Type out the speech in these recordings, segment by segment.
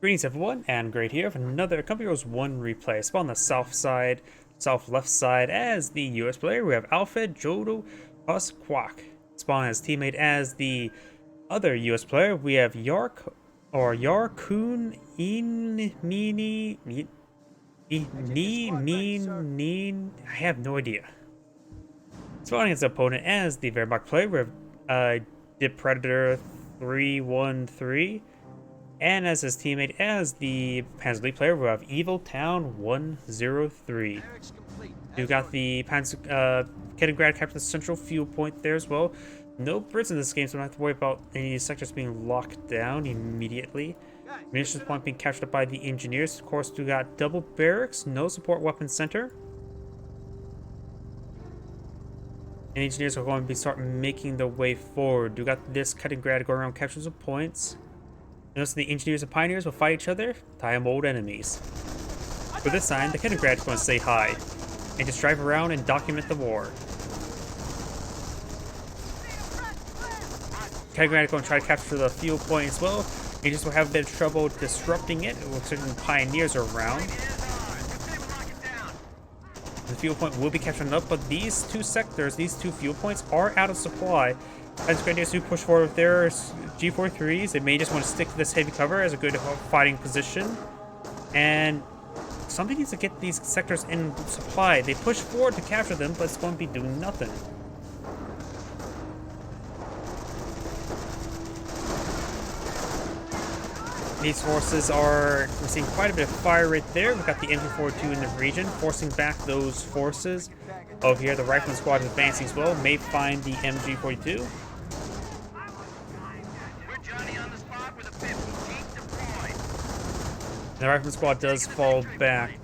Greetings everyone, and Great here with another Company Heroes 1 replay. Spawn on the south left side as the US player. We have AlfredJodocusKwak. Spawn as teammate as the other US player. We have Yarkooniiminin. I have no idea. Spawning his opponent as the Vermont player. We have depredador313. And as his teammate, as the Panzer League player, we have Eviltown103. We've got the Kaliningrad captured the central fuel point there as well. No Brits in this game, so I don't have to worry about any sectors being locked down immediately. Munitions point being captured up by the engineers. Of course, we got double barracks, no support weapons center. And engineers are going to start making their way forward. We got this Kaliningrad going around capturing some points. Notice the engineers and pioneers will fight each other, time old enemies. For this time, the Kaliningrad is going to say hi, and just drive around and document the war. Kaliningrad is going to try to capture the fuel point as well. Engineers will have a bit of trouble disrupting it with certain pioneers around. The fuel point will be captured up, but these two sectors, these two fuel points, are out of supply. As Grenadiers do push forward with their G43s, they may just want to stick to this heavy cover as a good fighting position. And somebody needs to get these sectors in supply. They push forward to capture them, but it's going to be doing nothing. These forces are receiving quite a bit of fire right there. We've got the MG42 in the region, forcing back those forces. Over here, the Rifleman Squad is advancing as well. May find the MG42. The Rifleman Squad does fall back.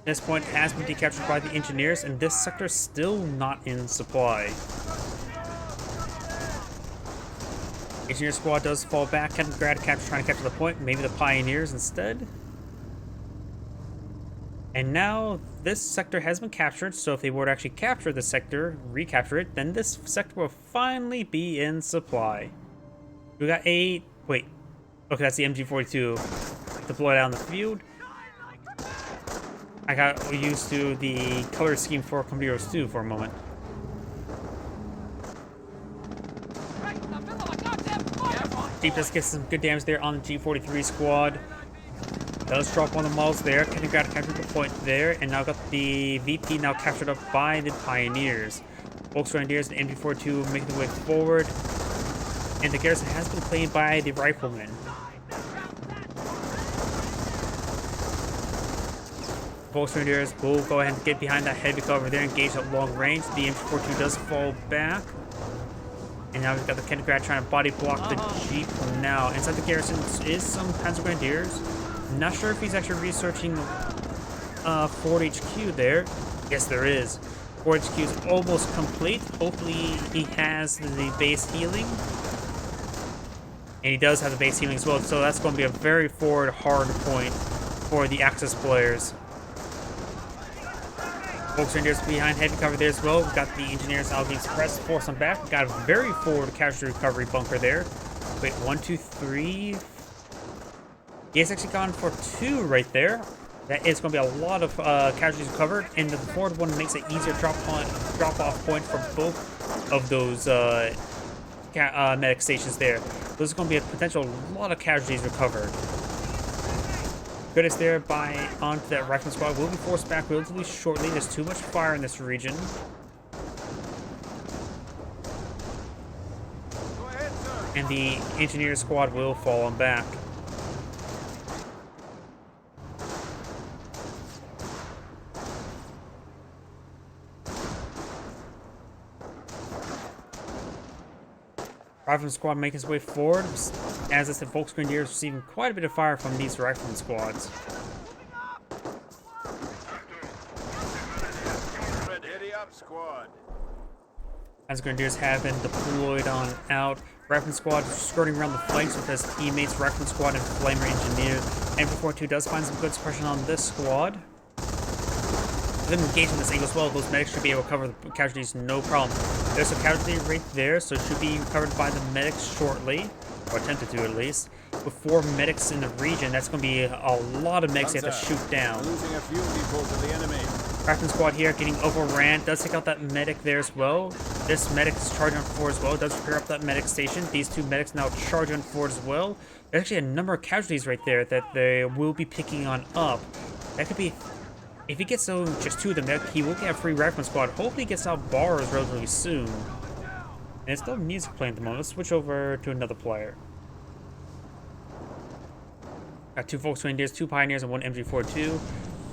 This point has been decaptured by the engineers, and this sector is still not in supply. Engineer Squad does fall back. Kaliningrad trying to capture the point. Maybe the pioneers instead. And now this sector has been captured, so if they were to actually capture the sector, recapture it, then this sector will finally be in supply. We got a... wait. Okay, that's the MG42 deployed out in the field. I got used to the color scheme for Company Heroes 2 for a moment. Deep does get some good damage there on the G43 squad. Does drop one of the models there. Kaliningrad captured the point there, and now got the VP now captured up by the pioneers. Volksgrenadiers and MG42 making their way forward, and the garrison has been claimed by the riflemen. Volksgrenadiers will go ahead and get behind that heavy cover there, engage at long range. The MG42 does fall back. And now we've got the Kaliningrad trying to body block the Jeep now. Inside the garrison is some Panzer Grenadiers. Not sure if he's actually researching Fort HQ there. Yes, there is. Fort HQ is almost complete. Hopefully he has the base healing. And he does have the base healing as well. So that's going to be a very forward hard point for the Axis players. Volksgrenadiers behind heavy cover there as well. We've got the engineers now being suppressed, force them back. Got a very forward casualty recovery bunker there. Wait, 1, 2, 3. He has actually gone for 2 right there. That is going to be a lot of casualties recovered, and the forward one makes it easier drop-off point for both of those medic stations there. Those are going to be a potential lot of casualties recovered. Goodness there by onto that Rifleman Squad will be forced back relatively shortly. There's too much fire in this region. And the Engineer Squad will fall on back. Rifleman Squad making his way forward. As I said, Volksgrenadiers receiving quite a bit of fire from these Rifleman Squads. As Grenadiers have been deployed on out. Rifleman Squad skirting around the flanks with his teammates, Rifleman Squad and Flamer Engineer. MG42 does find some good suppression on this squad. Them engaging this angle as well, those medics should be able to cover the casualties no problem. There's a casualty right there, so it should be recovered by the medics shortly, or attempted to at least. with 4 medics in the region, that's going to be a lot of medics you have to shoot down. Losing a few people to the enemy. Rifleman squad here getting overran. Does take out that medic there as well. This medic is charging on forward as well. Does clear up that medic station. These 2 medics now charging on forward as well. There's actually a number of casualties right there that they will be picking on up. That could be... If he gets just 2 of them, he will get a free Rifleman squad. Hopefully he gets out bars relatively soon. And it's still music playing at the moment. Let's switch over to another player. Got 2 Volkswagen, 2 Pioneers, and 1 MG42.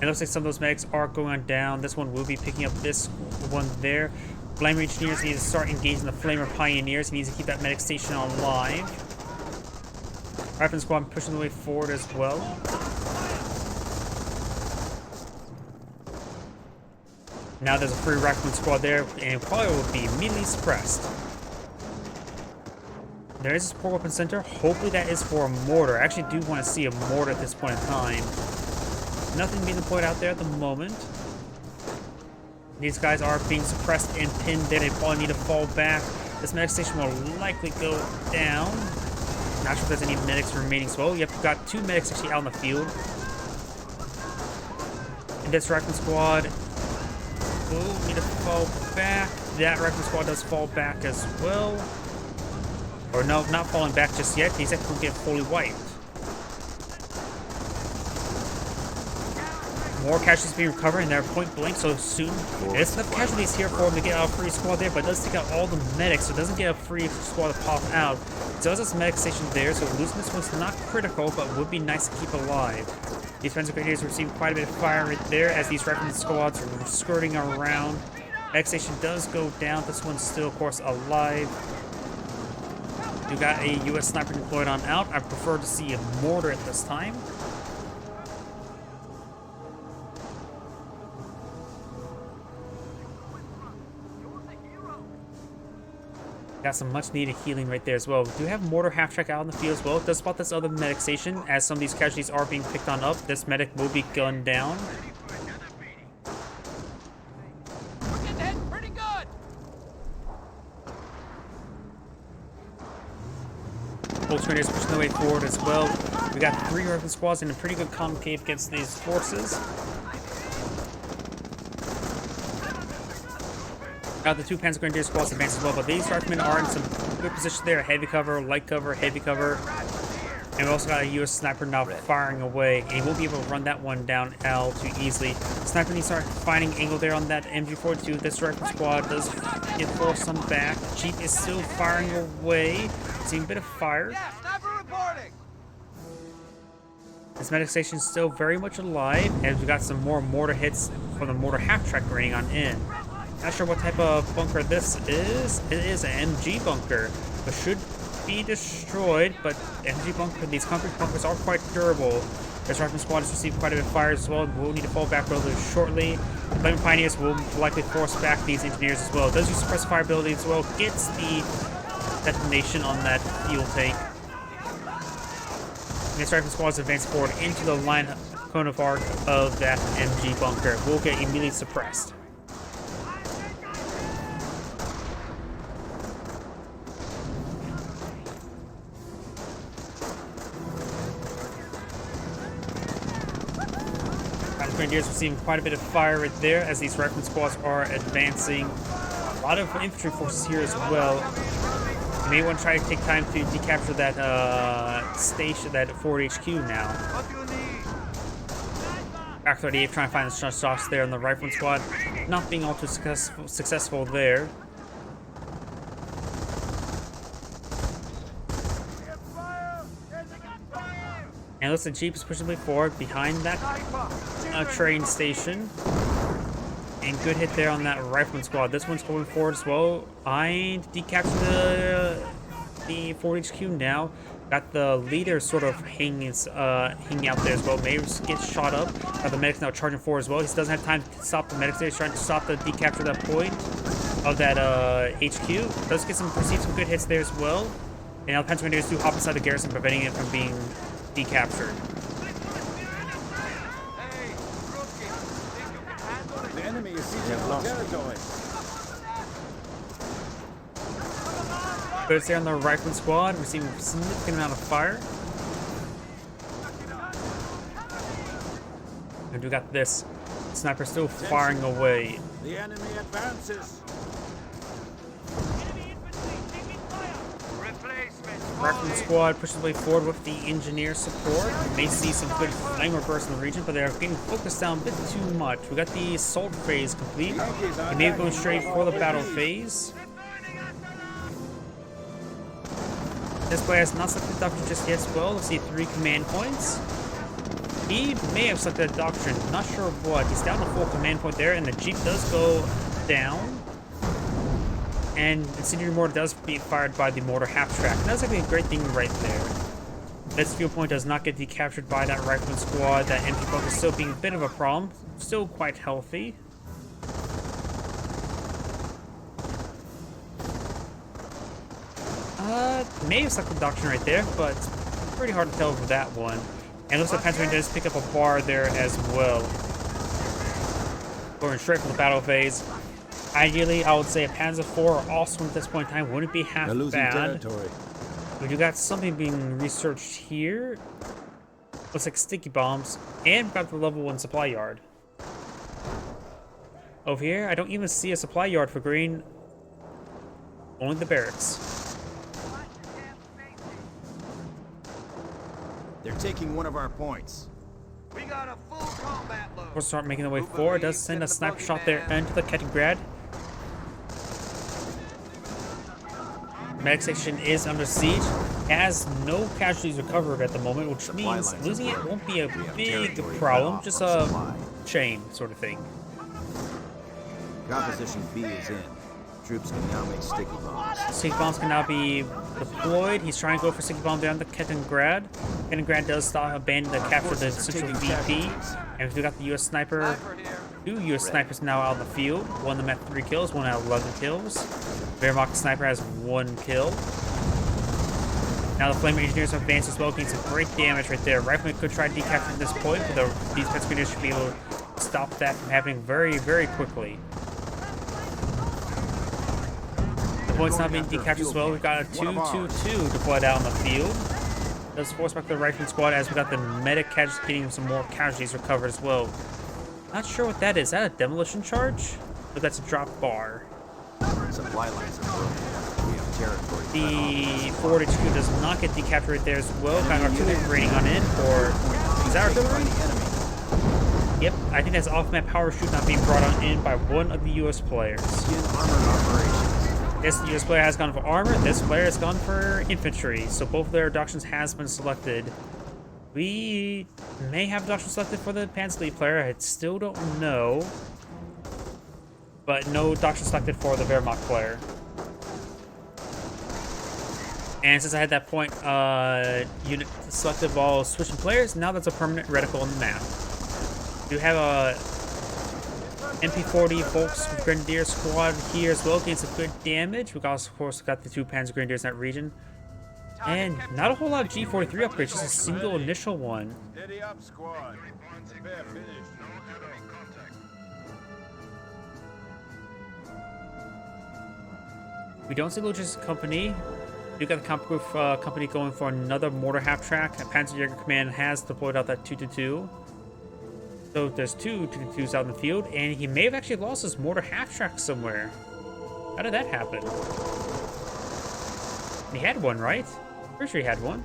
It looks like some of those medics are going down. This one will be picking up this one there. Flamer Engineers need to start engaging the Flamer Pioneers. He needs to keep that medic station alive. Rifleman squad pushing the way forward as well. Now there's a free Rifleman squad there, and it probably will be immediately suppressed. There is a support weapon center. Hopefully that is for a mortar. I actually do want to see a mortar at this point in time. Nothing being deployed out there at the moment. These guys are being suppressed and pinned there. They probably need to fall back. This medic station will likely go down. Not sure if there's any medics remaining as well. Yep, we've got 2 medics actually out in the field. And this Rifleman squad. Oh, need to fall back. That Rifleman squad does fall back as well. Or no, not falling back just yet. These actually will get fully wiped. More casualties being recovered, and they're point blank so soon. There's enough casualties here for him to get out a free squad there, but it does take out all the medics, so it doesn't get a free squad to pop out. It does this medic station there, so losing this one's not critical, but would be nice to keep alive. These Fencer Grenadiers receive quite a bit of fire right there as these Rifleman squads are skirting around. Medic station does go down. This one's still, of course, alive. You got a U.S. sniper deployed on out. I prefer to see a mortar at this time. Got some much needed healing right there as well. We do have mortar half-track out in the field as well. It does spot this other medic station as some of these casualties are being picked on up. This medic will be gunned down. We're getting hit pretty good. Volkswagen pushing their way forward as well. We got 3 Rifleman squads in a pretty good concave against these forces. The 2 Panzer Grenadier squads advance as well, but these Riflemen are in some good position there. Heavy cover, light cover, heavy cover. And we also got a U.S. sniper now firing away, and he won't be able to run that one down L too easily. Sniper needs to start finding angle there on that MG42. This Rifleman squad does get forced some back. Jeep is still firing away. Seeing a bit of fire. Yeah, sniper reporting. This medic station is still very much alive, and we got some more mortar hits from the mortar half-track raining on in. Not sure what type of bunker this is. It is an MG bunker, but should be destroyed. But MG bunker, these concrete bunkers are quite durable. This Rifleman squad has received quite a bit of fire as well. We'll need to fall back relatively shortly. The Flaming Pioneers will likely force back these engineers as well. It does use suppressive fire ability as well. Gets the detonation on that fuel tank. And this Rifleman squad is advanced forward into the line cone of arc of that MG bunker. Will get immediately suppressed. Grenadiers receiving quite a bit of fire right there as these Rifleman squads are advancing. A lot of infantry forces here as well. You may want to try to take time to decapture that station, that forward HQ now. Back 38 trying to find the shots there on the Rifleman squad. Not being all too successful there. And it looks like Jeep is pushing way forward behind that train station. And good hit there on that Rifleman squad. This one's going forward as well. I decaptured the forward HQ now. Got the leader sort of hanging out there as well. Maybe gets shot up. Got the medics now charging forward as well. He doesn't have time to stop the medics there. He's trying to stop the decapture that point of that HQ. Does receive some good hits there as well. And now the Panzer Grenadiers do hop inside the garrison, preventing it from being decaptured. The enemy is seizing our territory. But it's there on the Rifleman squad, receiving a significant amount of fire. And we got this sniper still firing away. The enemy advances. Enemy infantry taking fire. Replacement. Rifleman squad pushes way forward with the engineer support. You may see some good flamer bursts in the region, but they're getting focused down a bit too much. We got the assault phase complete. He may have gone straight for the battle phase. This player has not selected doctrine just yet as well. Let's see 3 command points. He may have selected a doctrine, not sure what. He's down to 4 command point there, and the Jeep does go down. And incendiary mortar does be fired by the mortar half track. That's actually a great thing right there. This fuel point does not get decaptured by that rifleman squad. That empty bunker still being a bit of a problem. Still quite healthy. May have selected doctrine right there, but it's pretty hard to tell for that one. And it looks like Panzer does pick up a bar there as well. Going straight for the battle phase. Ideally, I would say a Panzer IV also at this point in time wouldn't be half They're losing bad. territory. But you got something being researched here. Looks like sticky bombs. And we've got the level 1 supply yard. Over here, I don't even see a supply yard for green. Only the barracks. They're taking one of our points. We got a full combat load. We'll start making the way forward. Does send a sniper shot there into the Kettengrad. Medic section is under siege. Has no casualties recovered at the moment, which means losing it won't be a big problem. Just a shame sort of thing. Composition B is in. Troops can now make sticky bombs. Sticky bombs can now be deployed. He's trying to go for sticky bomb down the Kettengrad. Kettengrad does stop abandon the capture of the central VP. And we've got the US sniper. Sniper here. 2 US snipers now out in the field. One of them at 3 kills, one at 11 kills. Wehrmacht sniper has 1 kill. Now the flame engineers have advanced as well, getting some great damage right there. Rifleman could try to decapture at this point, but these pet grenadiers should be able to stop that from happening very, very quickly. Points not being decaptured as well. We've got a 2-2-2 deployed out on the field. Does force back the rifleman squad as we got the medic casualties getting some more casualties recovered as well. Not sure what that is. Is that a demolition charge? But that's a drop bar. Supply lines are broken. We have territory. The forward HQ does not get decaptured right there as well. Kind of artillery raining on in, or is that artillery? Yep, I think that's off-map power shoot not being brought on in by one of the US players. Begin armored operations. Yes, the US player has gone for armor. This player has gone for infantry. So both of their doctrines has been selected. We may have doctrine selected for the Panzer player. I still don't know. But no doctrine selected for the Wehrmacht player. And since I had that point unit selected while switching players, now that's a permanent reticle on the map. We do have a MP40 Volks Grenadier squad here as well, getting some good damage. We also, of course, got the 2 Panzer Grenadiers in that region. And not a whole lot of G43 upgrades, just a single initial one. Steady up, squad. Fair finish. We don't see Logistics Company. We got the Comp Group Company going for another mortar half track. Panzerjäger Command has deployed out that 2-2. So there's 2 2-2s out in the field, and he may have actually lost his mortar half track somewhere. How did that happen? He had one, right? Pretty sure he had one.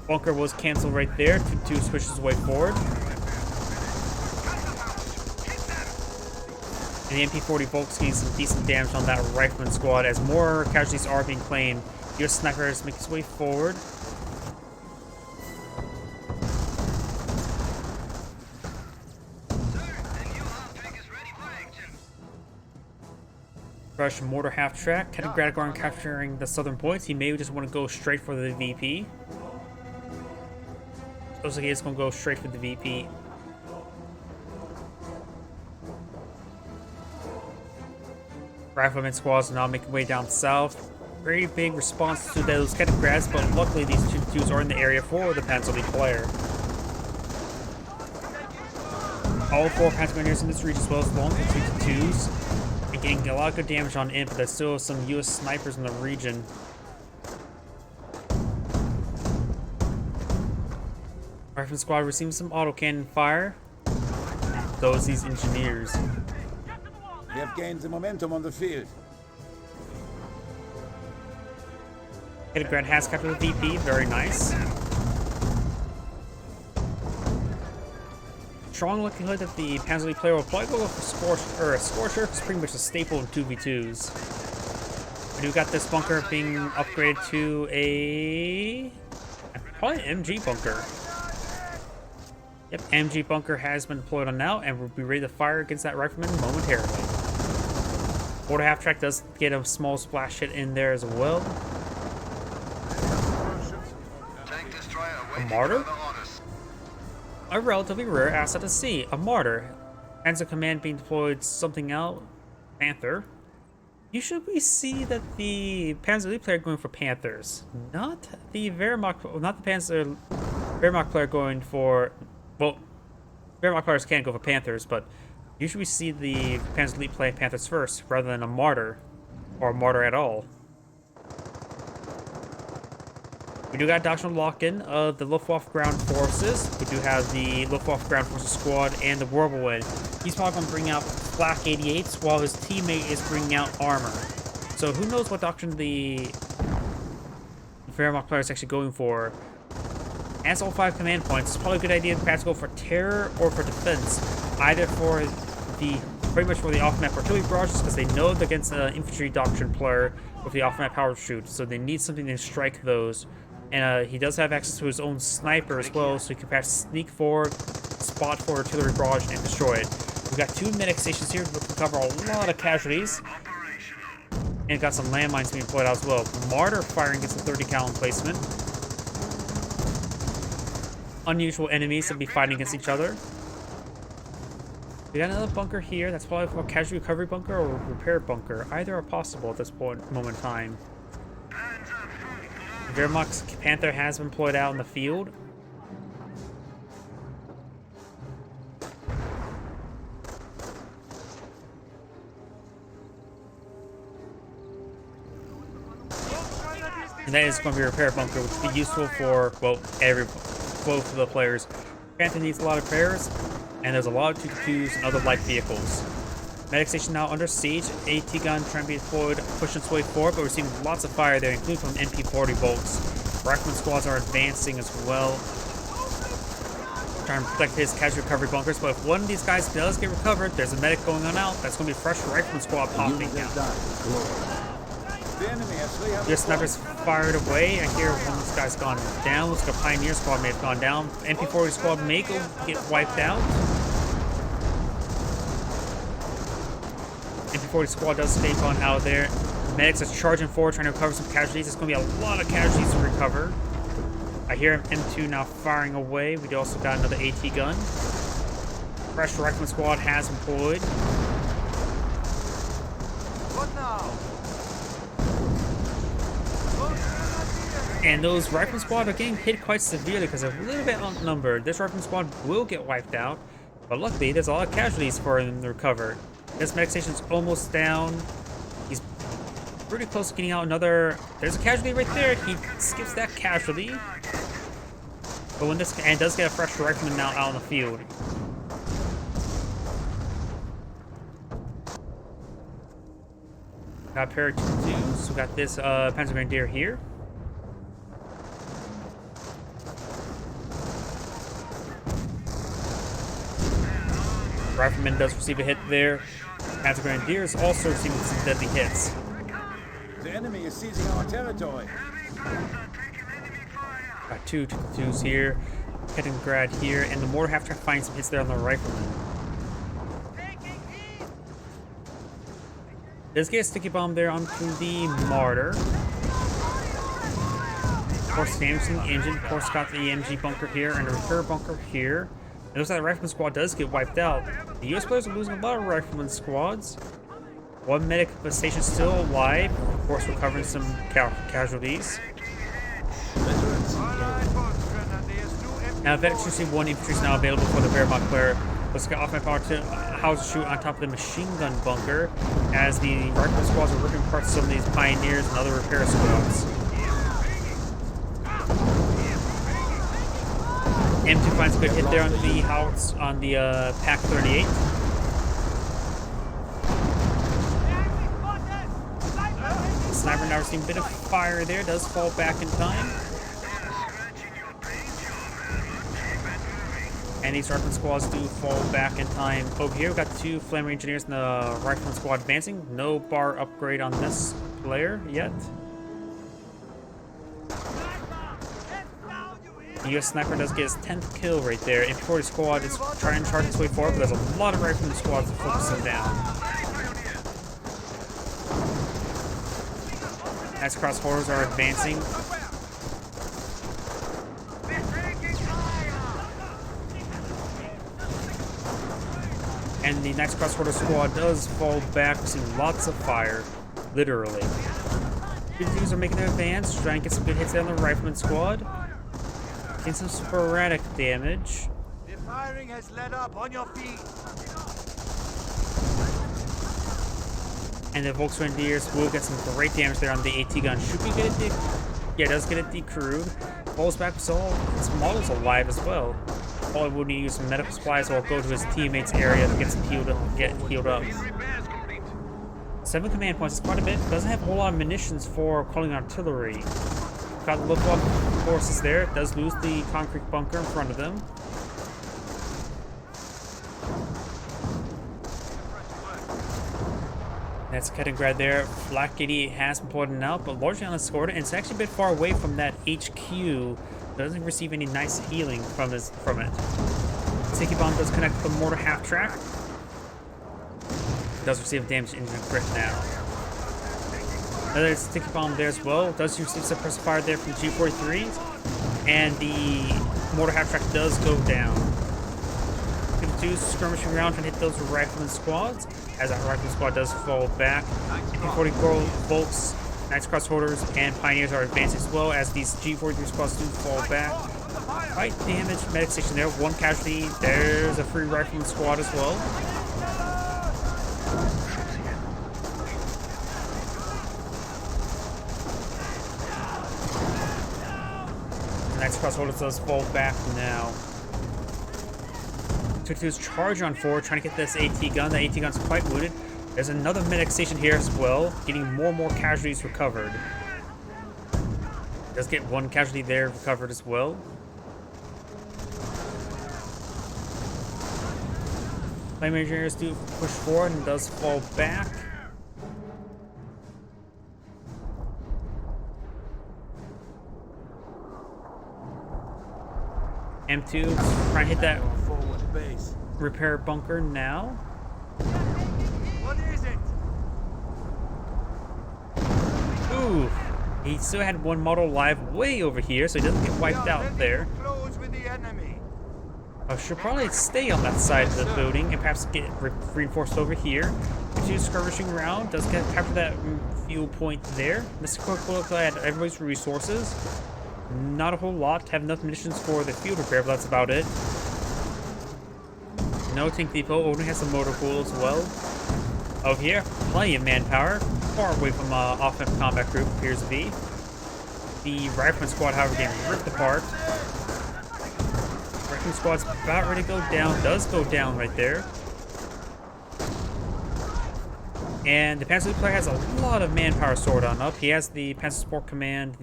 Bunker was canceled right there. 2-2 switches away forward. And the MP40 Volks getting some decent damage on that rifleman squad as more casualties are being claimed. US snipers make his way forward. Rush mortar half track. Kettengrad capturing the southern points. He may just want to go straight for the VP. Looks like he's going to go straight for the VP. Rifleman squads are now making way down south. Very big response to those Kettengrads, but luckily these 2-2s are in the area for the Panzer player. All 4 Panzer Grenadiers in this region as well as long for 2-2s. And getting a lot of good damage on in, but there's still some US snipers in the region. Rifleman squad receiving some autocannon fire. these engineers. We have gained the momentum on the field. Grant has captured the VP, very nice. Strong likelihood that the Panzer League player will probably go for Scorcher. It's pretty much a staple in 2v2s. We do got this bunker being upgraded to probably an MG bunker. Yep, MG bunker has been deployed on now, and we'll be ready to fire against that rifleman momentarily. Border half track does get a small splash hit in there as well. A martyr? A relatively rare asset to see. A martyr. Panzer Command being deployed something out. Panther. Usually we see that the Panzer League player going for Panthers. Not the Wehrmacht, not the Panzer Wehrmacht player going for, well, Wehrmacht players can go for Panthers, but usually we see the Panzer League play Panthers first rather than a martyr or a martyr at all. We do got a doctrinal lock-in of the Luftwaffe ground forces. We do have the Luftwaffe ground forces squad and the Whirlwind. He's probably going to bring out flak 88s while his teammate is bringing out armor. So who knows what doctrine the Wehrmacht player is actually going for. As all 5 command points, it's probably a good idea perhaps to go for terror or for defense. Either for the, pretty much for the off-map artillery barrages, because they know they're against an infantry doctrine player with the off-map power shoot. So they need something to strike those. And he does have access to his own sniper as well, so he can perhaps sneak forward, spot for artillery barrage, and destroy it. We've got 2 medic stations here to cover a lot of casualties. And got some landmines being deployed out as well. Martyr firing against a 30 cal emplacement. Unusual enemies to be fighting against each other. We got another bunker here. That's probably for a casualty recovery bunker or repair bunker. Either are possible at this moment in time. Wehrmacht's Panther has been deployed out in the field. And that is going to be a repair bunker, which will be useful for, well, both of the players. Panther needs a lot of repairs, and there's a lot of 222s and other light vehicles. Medic station now under siege. AT gun trying to be deployed, pushing its way forward, but we're seeing lots of fire there, including from MP40 bolts. Rifleman squads are advancing as well, trying to protect his casualty recovery bunkers. But if one of these guys does get recovered, there's a medic going on out. That's going to be a fresh rifleman squad popping down. Your sniper's fired away. I hear one of these guys gone down. Looks like a pioneer squad may have gone down. MP40 squad may go get wiped out. MP40 squad does escape on out of there. Medics are charging forward, trying to recover some casualties. It's going to be a lot of casualties to recover. I hear M2 now firing away. We also got another AT gun. Fresh rifleman squad has employed. What now? And those rifleman squad are getting hit quite severely because they're a little bit outnumbered. This rifleman squad will get wiped out, but luckily there's a lot of casualties for them to recover. This medic station's almost down. He's pretty close to getting out another. There's a casualty right there. He skips that casualty. But when this and does get a fresh rifleman now out on the field. Got a pair of 2-2s. So we got this Panzer Grenadier here. Rifleman does receive a hit there. Panzer Grenadier is also receiving some deadly hits. The enemy is seizing our territory. Got 2 2-2s here. Petingrad here, and the mortar half track finding some hits there on the rifleman. Does get a sticky bomb there onto the martyr. Of course, damaging the engine. Of course, got the MG bunker here and a repair bunker here. It looks like the rifleman squad does get wiped out. The US players are losing a lot of rifleman squads. One medic station still alive. Of course, recovering some casualties. Now, Vet 2C1 infantry is now available for the Wehrmacht player. Let's get off my power to house shoot on top of the machine gun bunker as the rifleman squads are ripping apart some of these pioneers and other repair squads. M2 finds a good hit there on the house on the Pack 38. Sniper now receiving a bit of fire there, does fall back in time. And these rifleman squads do fall back in time. Over here, we've got 2 Flamer Engineers in the rifleman squad advancing. No bar upgrade on this player yet. The US Sniper does get his 10th kill right there. MP40 squad is trying to charge its way forward, but there's a lot of rifleman squads to focus him down. As cross horrors are advancing. And the next cross horror squad does fall back, receiving lots of fire. Literally. These are making their advance, trying to get some good hits on the rifleman squad. Getting some sporadic damage. The firing has let up. On your feet. And the Volkswagen will get some great damage there on the AT gun. Should we get it? Yeah, it does get it decrewed. Falls back with all its models alive as well. All it would need to use some medical supplies or go to his teammate's area to get some healed up. 7 command points is quite a bit. Doesn't have a whole lot of munitions for calling artillery. Got the local forces there. Does lose the concrete bunker in front of them. That's Ketingrad there. Flak 88 has been pulled out, but largely unescorted, and it's actually a bit far away from that HQ. Doesn't receive any nice healing from it. Sticky Bomb does connect with the mortar half track. Does receive damage into the grip now. Another Sticky Bomb there as well. Does receive suppressive fire there from G43. And the mortar half track does go down. 52 skirmishing around trying to hit those rifleman squads. As that rifleman squad does fall back. 40 Volks, Knights Cross Holders, and Pioneers are advancing as well as these G43 squads do fall back. Quite damaged medic station there. 1 casualty. There's a free rifleman squad as well. Knights Cross Holders does fall back now. 22's charge on forward, trying to get this AT gun. The AT gun's quite wounded. There's another medic station here as well, getting more and more casualties recovered. Does get 1 casualty there recovered as well. Flame Engineers do push forward and does fall back. M2 trying to hit that repair bunker now. What is it? Ooh, he still had 1 model live way over here, so he doesn't get wiped out there. Close with the enemy. Should probably stay on that side of the building and perhaps get reinforced over here. Continue skirmishing around, does get capture that fuel point there. Mr. Quick will look at everybody's resources. Not a whole lot. Have enough munitions for the field repair, but that's about it. No tank depot. Only has some motor pool as well. Over here, plenty of manpower. Far away from offensive combat group appears to be. The rifleman squad, however, getting ripped apart. Rifleman squad's about ready to go down. Does go down right there. And the Panzer player has a lot of manpower stored on up. He has the Panzer Support Command,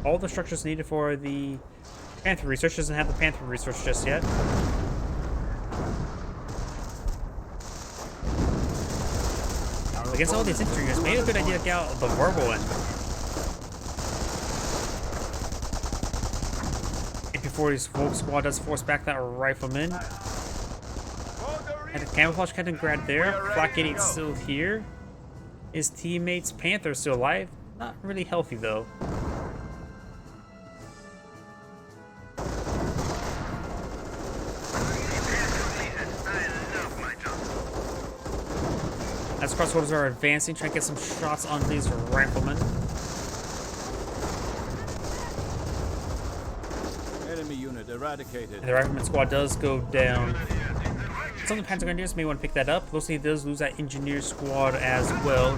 all the structures needed for the Panther research. Doesn't have the Panther research just yet. Against all these infantry units, maybe a good idea to get out the verbal one. AP40's Volk squad does force back that rifleman. And the camouflage Ketingrad there. Flak 88 still here. His teammates Panther still alive. Not really healthy though. As crossholders are advancing, trying to get some shots on these riflemen. Enemy unit eradicated. And the rifleman squad does go down. Some of the Panzer Grenadiers may want to pick that up. Mostly does lose that engineer squad as well.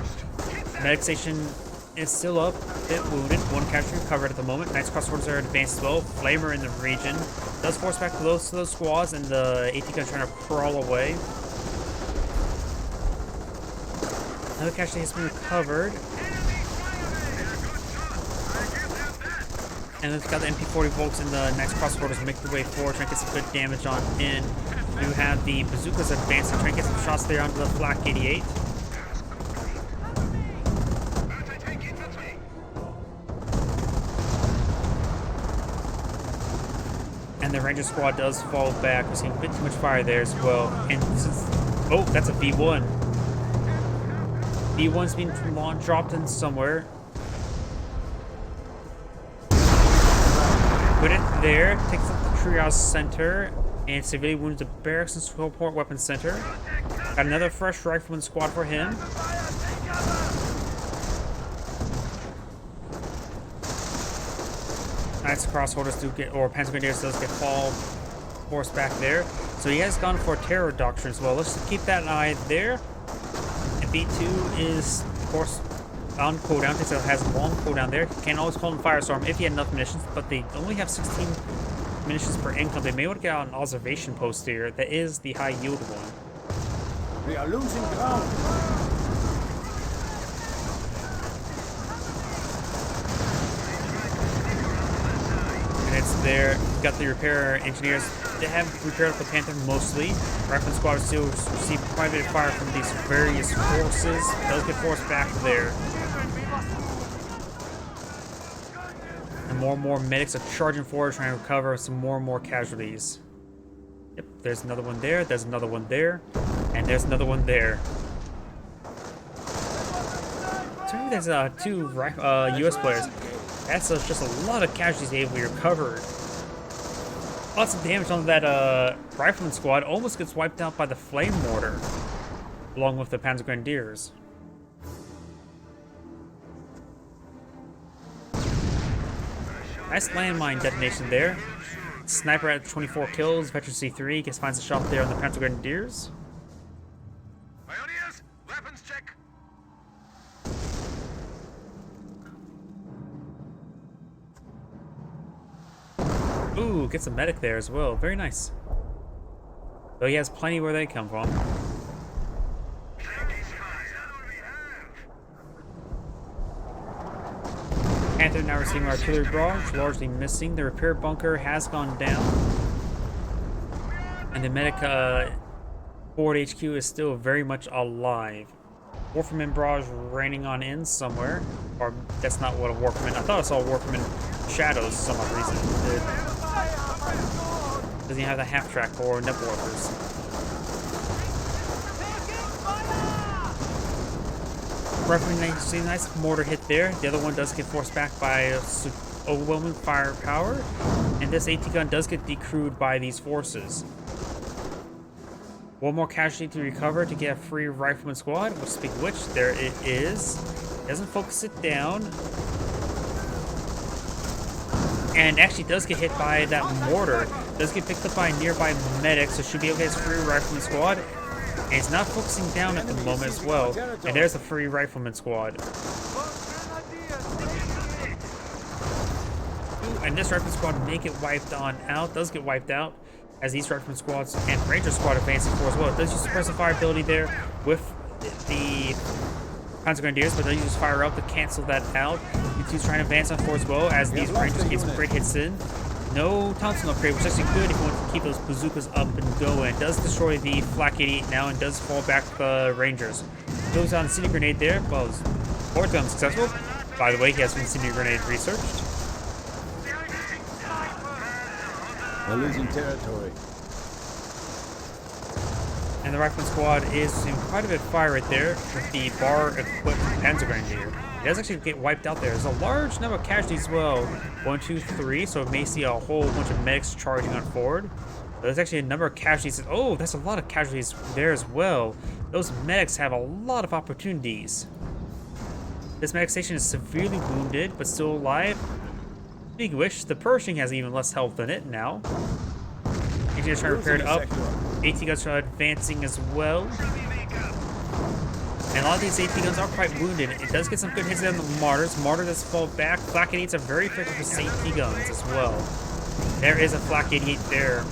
Medic station is still up, a bit wounded. 1 casualty recovered at the moment. Knights crossholders are advanced as well. Flamer in the region. Does force back close to those squads, and the AT gun trying to crawl away. Another casualty has been recovered. And then we've got the MP40 Volks and the next crossborders make their way forward, trying to get some good damage on in. You have the bazookas advancing, trying to get some shots there onto the Flak 88. And the Ranger squad does fall back. We're seeing a bit too much fire there as well. And since, oh, that's a V1. V1's being dropped in somewhere. Put it there, takes up the triage center, and severely wounds the barracks and support weapons center. Got another fresh rifleman squad for him. Nice crossholders do get, or Panzer Grenadiers does get fall force back there. So he has gone for terror doctrine as well. Let's just keep that eye there. And B2 is, of course, on cooldown. It has a long cooldown there. You can always call him Firestorm if he had enough munitions, but they only have 16 munitions per income. They may want to get out an observation post here. That is the high yield one. We are losing ground. And it's there. You've got the repair engineers. They have repaired up the Panther mostly. Rifleman squad still receive quite a bit of fire from these various forces. Those get forced back there. And more medics are charging forward, trying to recover some more and more casualties. Yep, there's another one there. There's another one there. And there's another one there. So there's two U.S. players. That's just a lot of casualties they recovered. Lots of damage on that rifleman squad. Almost gets wiped out by the flame mortar, along with the Panzer Grenadiers. Nice landmine detonation there. Sniper at 24 kills. Veteran C3 finds a shot there on the Panzer Grenadiers. Pioneers, weapons check. Ooh, gets a medic there as well. Very nice. Though he has plenty where they come from. Panther now receiving artillery barrage, largely missing. The repair bunker has gone down. And the medic forward HQ is still very much alive. Warfman barrage raining on in somewhere. Or that's not what a Warfman. I thought I saw Warfman shadows for some odd reason. Doesn't even have the half track or net warpers. Rifleman see nice mortar hit there. The other one does get forced back by overwhelming firepower, and this AT gun does get decrewed by these forces. One more casualty to recover to get a free rifleman squad. Which, speak of which, there it is. Doesn't focus it down. And actually does get hit by that mortar. Does get picked up by a nearby medic, so should be able to get his free rifleman squad. And it's not focusing down at the moment as well. And there's a free rifleman squad. Ooh, and this rifleman squad may get wiped on out. Does get wiped out as these rifleman squads and ranger squad advancing for as well. It does use suppressive fire ability there with the Panzer Grenadiers, but they'll use fire up to cancel that out. U2's trying to advance on 4 as well as these rangers get some great hits in. No Thompson upgrade, which is actually good if you want to keep those bazookas up and going. It does destroy the Flak 88 now and does fall back the Rangers. Goes on Incendiary Grenade there. Well, his forward gun successful. By the way, he has some Incendiary Grenade researched. We're losing territory. And the Rifleman squad is seeing quite a bit of fire right there with the bar-equipped Panzer Grenadier. He does actually get wiped out there. There's a large number of casualties as well. 1, 2, 3, so it may see a whole bunch of medics charging on forward. But there's actually a number of casualties. Oh, there's a lot of casualties there as well. Those medics have a lot of opportunities. This medic station is severely wounded, but still alive. Speaking of which, the Pershing has even less health than it now. Engineers trying to repair it up. AT guns are advancing as well. And a lot of these AT guns are quite wounded. It does get some good hits on the mortars. Mortar does fall back. Flak 88s are very effective with AT guns as well. There is a Flak 88 there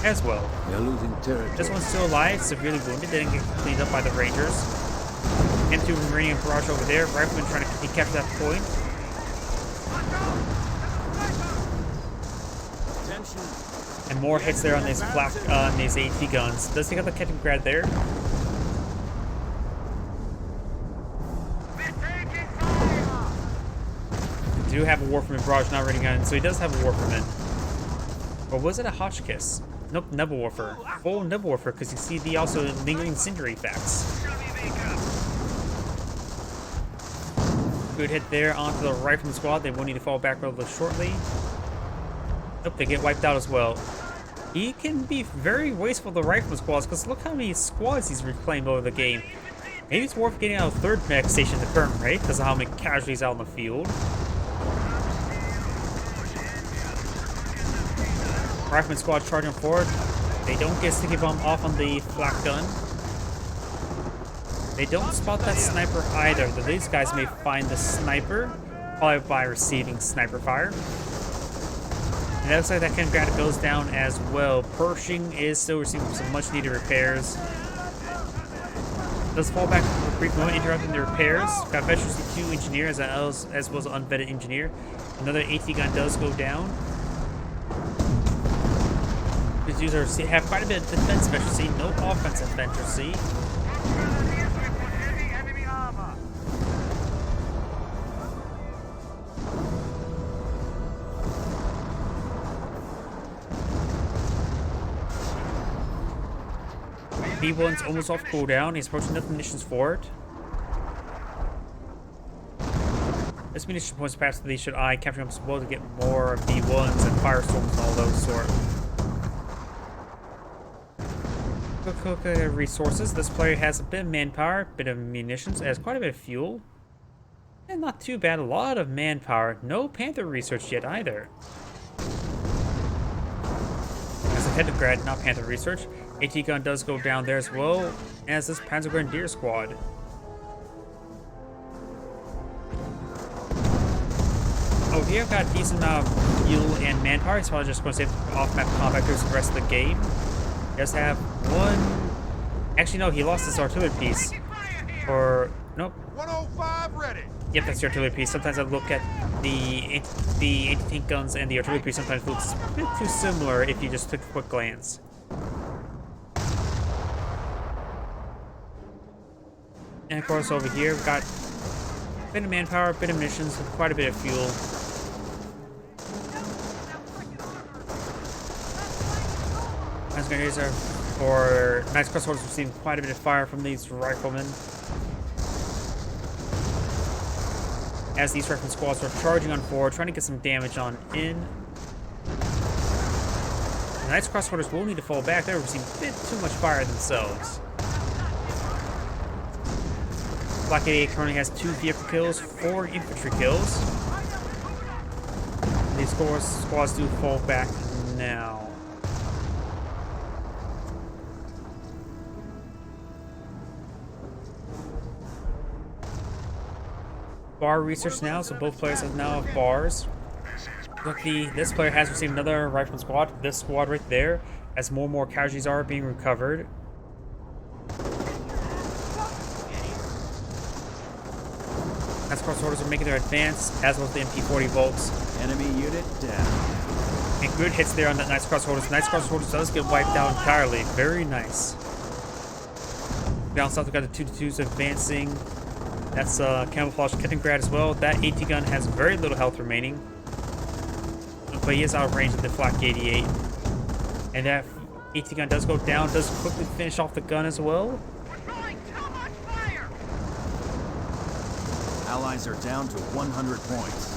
as well. We are losing territory. This one's still alive, severely wounded, didn't get cleaned up by the Rangers. M2 Marine barrage over there, Rifleman trying to capture that point. Attention. And more hits there on these flak, these AT guns. Does take out the Captain Grad there? We do have a Warfman barrage not running gun, so he does have a Warfman. Or was it a Hotchkiss? Nope, Nebelwerfer. Full Nebelwerfer, because you see the also lingering cinder effects. Good hit there onto the Rifleman squad. They will need to fall back relatively shortly. Nope, they get wiped out as well. He can be very wasteful of the Rifleman squads, because look how many squads he's reclaimed over the game. Maybe it's worth getting out a third mech station in the current rate, because of how many casualties out in the field. Rifleman squad charging forward. They don't get sticky bomb off on the flak gun. They don't spot that sniper either. These guys may find the sniper, probably by receiving sniper fire. And it looks like that Ken Grad goes down as well. Pershing is still receiving some much needed repairs. Does fall back for a brief moment, interrupting the repairs. Got veteran C2 engineer as well as an unvetted engineer. Another AT gun does go down. These users have quite a bit of defensive efficiency, no offensive efficiency. B1's almost off cooldown. He's approaching enough munitions for it. This munition points past these should I capture them as well to get more B1s and firestorms and all those sort. Resources. This player has a bit of manpower, bit of munitions, has quite a bit of fuel. And not too bad, a lot of manpower. No Panther research yet either. As a Headgrad, not Panther research. AT gun does go down there as well as this Panzer Grenadier squad. Oh, here I've got a decent amount of fuel and manpower, so I'm just going to save off-map compactors for the rest of the game. Does have one. Actually, no, he lost his artillery piece. Or nope. 105 ready. Yep, that's the artillery piece. Sometimes I look at the anti-tank guns and the artillery piece. Sometimes it looks a bit too similar if you just took a quick glance. And of course, over here we've got a bit of manpower, a bit of munitions, quite a bit of fuel. Nice grenadiers or nice crossbows receiving quite a bit of fire from these riflemen. As these rifleman squads are charging on forward, trying to get some damage on in. The Knights crossborders will need to fall back. They're receiving a bit too much fire themselves. Black 88 currently has 2 vehicle kills, 4 infantry kills. These squads do fall back now. Bar research now, so both players have now have bars. Look, this player has received another rifleman squad. This squad right there, as more and more casualties are being recovered. As cross orders are making their advance, as well as the MP40 Volks. Enemy unit down. And good hits there on that Knights crossholders. Knights crossholders does get wiped out entirely. Very nice. Down south, we got the 2-2s advancing. That's camouflage Kettengrad as well. That AT gun has very little health remaining, but he is out of range of the Flak 88. And that AT gun does go down, does quickly finish off the gun as well. Allies are down to 100 points.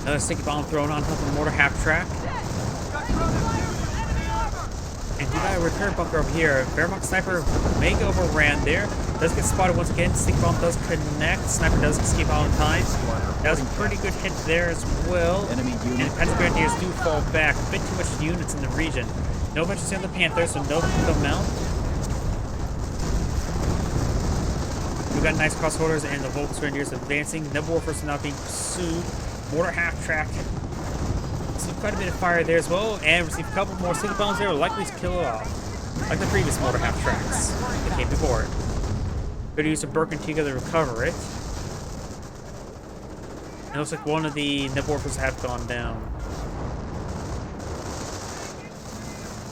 Another sticky bomb thrown on top of the mortar half track. And you got a repair bunker over here. Bearmark Sniper may get overran there. Does get spotted once again. Sticky bomb does connect. Sniper does escape out in time. That was a pretty good hit there as well. Enemy unit. And Panzer Grenadiers do fall back. A bit too much units in the region. No veterans on the Panther, so no critical mount. We've got nice crossholders and the Volks Grenadiers advancing. Nebelwerfers are now being pursued. Mortar half-track. Received quite a bit of fire there as well, and received a couple more single bombs there, will likely kill it off. Like the previous mortar half-tracks that came before it. Could use a Birkentiga to recover it. It looks like one of the Nebworfers have gone down.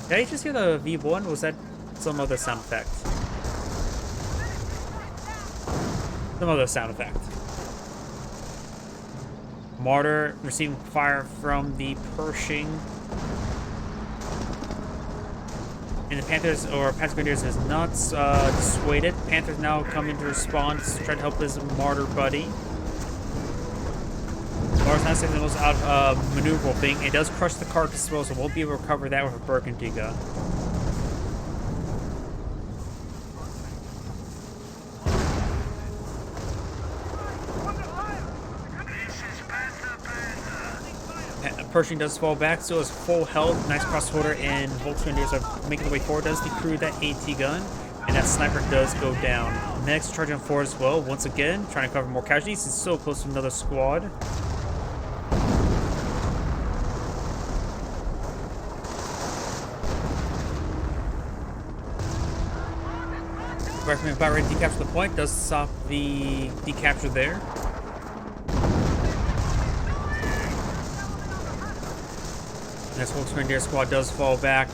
Did I just hear the V1? Was that some other sound effect? Some other sound effect. Martyr receiving fire from the Pershing. And the Panthers, or Panther Grenadiers, is not dissuaded. Panthers now coming to respond to try to help his Martyr buddy. Martyr's not saying the most maneuverable thing. It does crush the carcass as well, so won't be able to recover that with a Birkentiga. Pershing does fall back, still has full health. Nice crossholder, and Volksgrenadiers are making their way forward. Does decrew that AT gun, and that sniper does go down. Next, charging forward as well. Once again, trying to cover more casualties. He's so close to another squad. Rifleman about ready to decapture the point. Does stop the decapture there. This Volksgrenadier squad does fall back.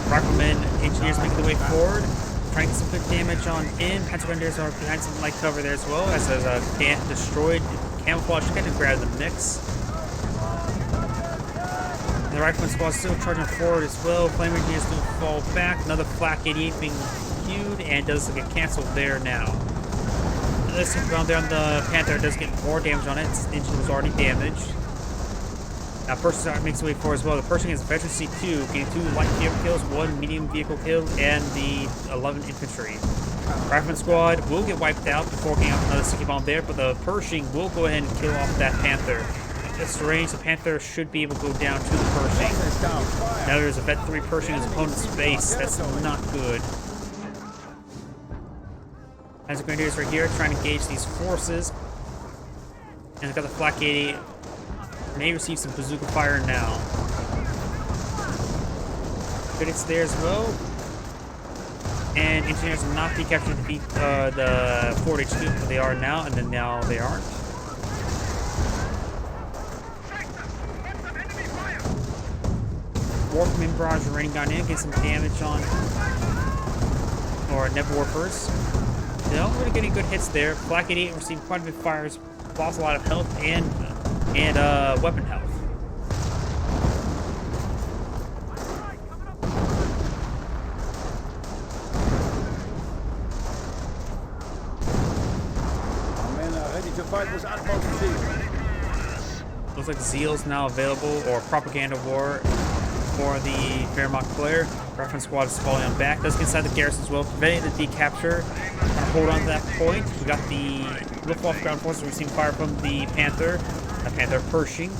Riflemen, engineers making their way forward. Trying to get some good damage on in. Grenadiers are behind some light cover there as well, as there's a destroyed camouflage kind of grab the mix. And the Rifleman squad still charging forward as well. Flame engineers do fall back. Another Flak 88 being queued and does get canceled there now. Another single round there on the Panther does get more damage on it. Its engine was already damaged. Now Pershing makes its way forward as well. The Pershing is veteran C2, getting 2 light vehicle kills, 1 medium vehicle kill, and the 11 infantry. Rifleman squad will get wiped out before getting off another sticky bomb there, but the Pershing will go ahead and kill off that Panther. At this range, the Panther should be able to go down to the Pershing. Now there's a Vet 3 Pershing in his opponent's face. That's not good. As the Grenadiers right here trying to engage these forces. And they've got the Flak 88. May receive some bazooka fire now. Critics there as well. And engineers are not decaptured to defeat the Fort HQ, but they are now, and then now they aren't. Warpman barrage raining down in, get some damage on, or Nebworfers. They don't really get any good hits there. Flak 88 received quite a bit of fires, lost a lot of health and weapon health. Our men are ready to fight with utmost zeal. Looks like Zeal's now available, or propaganda war for the Wehrmacht player. Reference squad is falling on back. Does get inside the garrison as well, preventing the decapture. Hold on to that point. We got the Luftwaffe ground forces receiving fire from the Panther. The Panther Pershing.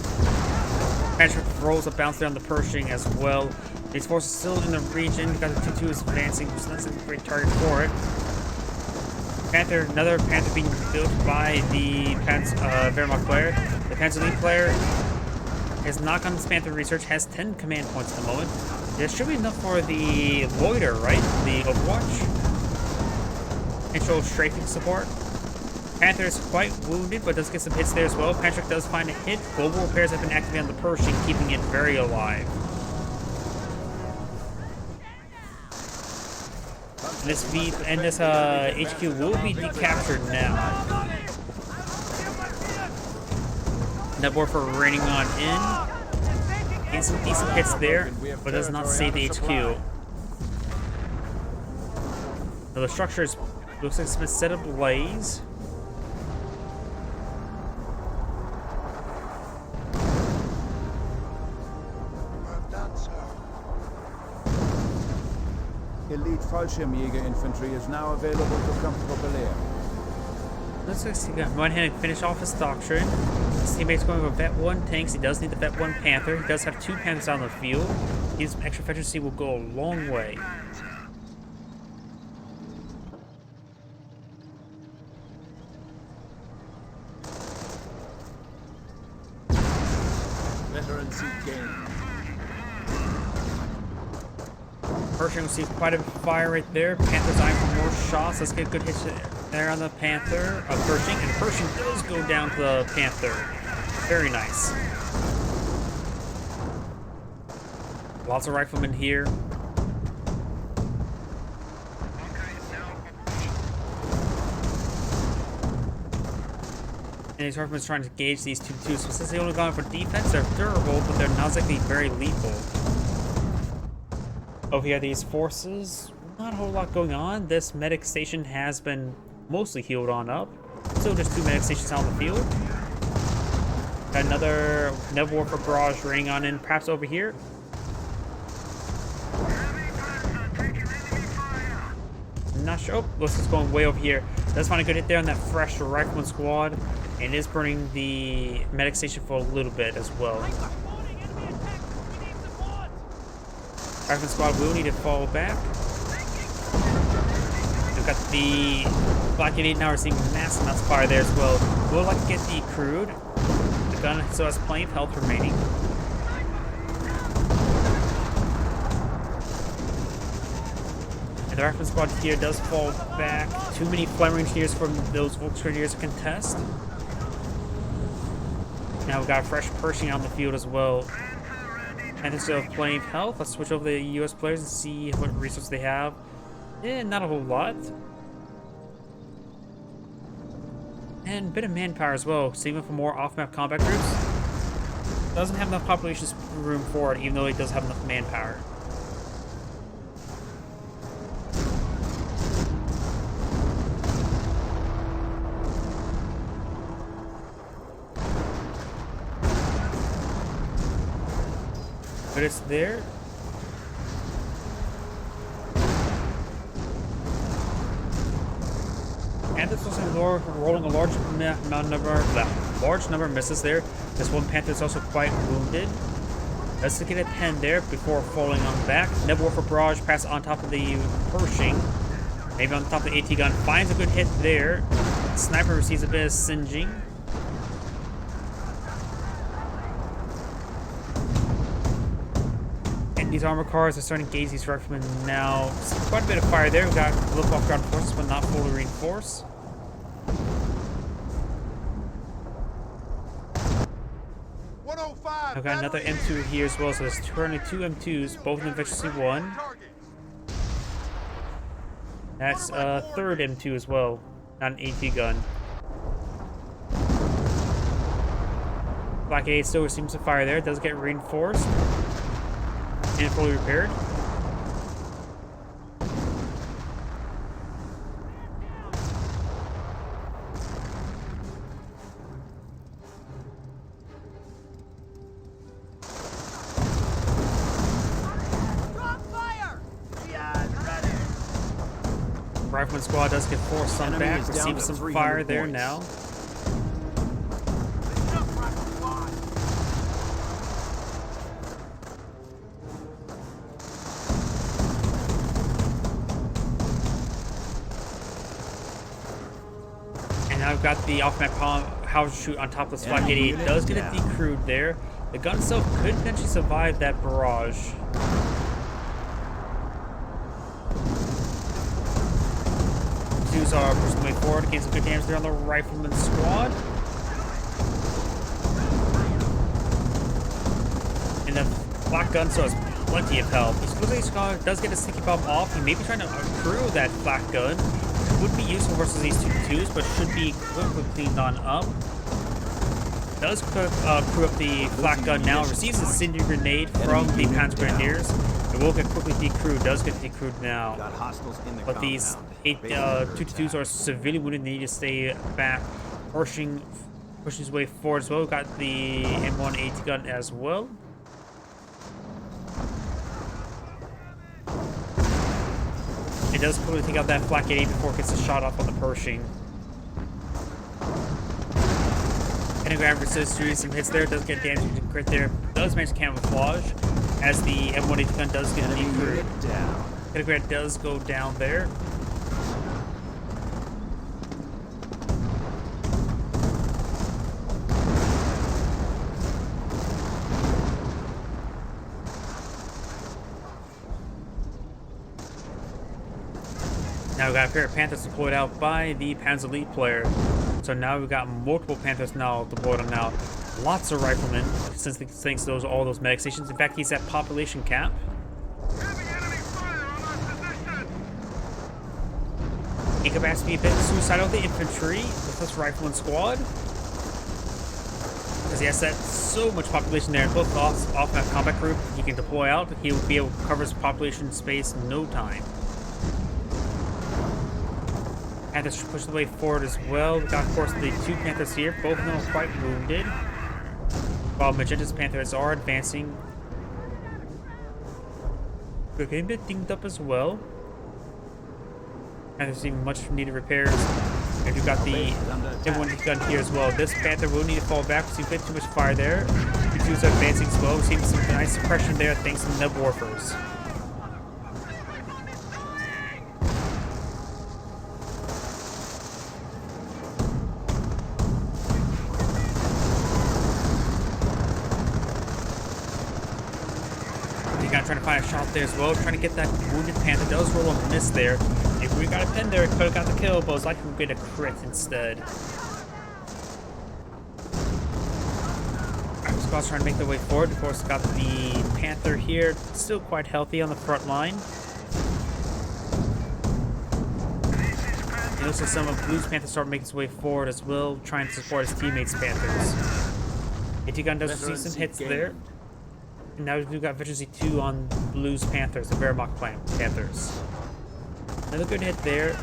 Panther rolls up, bounce down the Pershing as well. These forces still in the region. We got the 2-2 is advancing, so that's a great target for it. Panther, another Panther being built by the Wehrmacht player. The Panzer League player has not gone to Panther research, has 10 command points at the moment. There should be enough for the Loiter, right? The Overwatch. Control strafing support. Panther is quite wounded, but does get some hits there as well. Patrick does find a hit. Global repairs have been activated on the Pershing, keeping it very alive. And this HQ will be decaptured now. Nebworfer raining on in. Getting some decent hits there, but does not save the HQ. Now the structure looks like it's been set ablaze. Elite Fallschirmjäger infantry is now available to come propel. Let's go ahead and finish off his doctrine. His teammate's going with Vet 1 tanks. He does need the Vet 1 Panther. He does have 2 Panthers on the field. His extra efficiency will go a long way. Pershing received quite a bit of fire right there. Panther's eyeing for more shots. Let's get a good hit there on the Panther. Pershing, and Pershing does go down to the Panther. Very nice. Lots of riflemen here. And these riflemen trying to gauge these 2-2s. So since they only gone for defense, they're durable, but they're not exactly very lethal. Over here, these forces, not a whole lot going on. This medic station has been mostly healed on up. Still just 2 medic stations out on the field. Got another Nebula for Barrage ring on in, perhaps over here. Not sure. Oh, looks like it's going way over here. Does find a good hit there on that fresh rifleman squad, and is burning the medic station for a little bit as well. Rifleman squad will need to fall back. We've got the Black 88 now receiving massive amounts of fire there as well. We'll like to get the crude. The gun still has plenty of health remaining. The rifleman squad here does fall back. Too many Flamer engineers from those Volksgrenadiers to contest. Now we've got a fresh Pershing on the field as well. And instead of plenty of health, let's switch over to the US players and see what resources they have. Not a whole lot. And a bit of manpower as well, saving for more off-map combat groups. Doesn't have enough population room for it, even though it does have enough manpower. But it's there. And this was rolling a large number of misses there. This one Panther is also quite wounded. Let's get a 10 there before falling on back. Nebula for Barrage pass on top of the Pershing. Maybe on top of the AT gun. Finds a good hit there. Sniper receives a bit of singeing. These armor cars are starting to engage these riflemen now. Quite a bit of fire there. We've got local off-ground forces, but not fully reinforced. I've got another M2 here as well, so there's currently 2 M2s, both in efficiency 1. That's a third M2 as well, not an AT gun. Black 88 still receives some fire there. It does get reinforced. And fully repaired. Rifleman squad does get forced on back, receives some fire there now. I've got the off-map house shoot on top of this Black 88. Does get it decrewed there. The gun itself could potentially survive that barrage. Twos are pushing the way forward, getting some good damage there on the rifleman squad. And the black gun still has plenty of health. This does get a sticky bomb off. He may be trying to accrue that black gun. Would be useful versus these 2-2s, but should be quickly cleaned on up. Does crew up the flak gun now. Receives a Cinder Grenade from the Panzer Grenadiers. It will get quickly decrewed. Does get decrewed now. But these 2-2s are severely wounded. They need to stay back. Pushing his way forward as well. We've got the M1 AT gun as well. It does quickly take out that Flak 88 before it gets a shot off on the Pershing. Pentagram resists doing some hits there. Does get damage to crit there. Does manage to camouflage as the M1 AT gun does get decrewed. Pentagram does go down there. Now we got a pair of Panthers deployed out by the Panzer Elite player. So now we've got multiple Panthers now deployed on now. Lots of riflemen, since thanks to all those medic stations. In fact, he's at population cap. He could perhaps be a bit suicidal with the infantry with this rifleman squad. Because he has that so much population there, both off that combat group he can deploy out, he will be able to cover his population space in no time. Panthers push the way forward as well. We got, of course, the two Panthers here, both of them are quite wounded. While Magenta's Panthers are advancing. They're getting a bit dinged up as well. Panthers seeing much needed repairs. And you've got the M1 gun here as well. This Panther will need to fall back because you've been too much fire there. The twos are advancing as well. We've seen some nice suppression there thanks to the Nub Warfers. Trying to find a shot there as well, trying to get that wounded Panther. Does roll a miss there. If we got a pin there, it could have got the kill, but it was likely we get a crit instead. Our squad's trying to make their way forward. Of course, got the Panther here, still quite healthy on the front line. You notice some of Blue's Panther start making his way forward as well, trying to support his teammates' Panthers. AT-Gun does see some hits there. And now we've got Veterancy 2 on Blue's Panthers, the Wehrmacht Panthers. Another good hit there.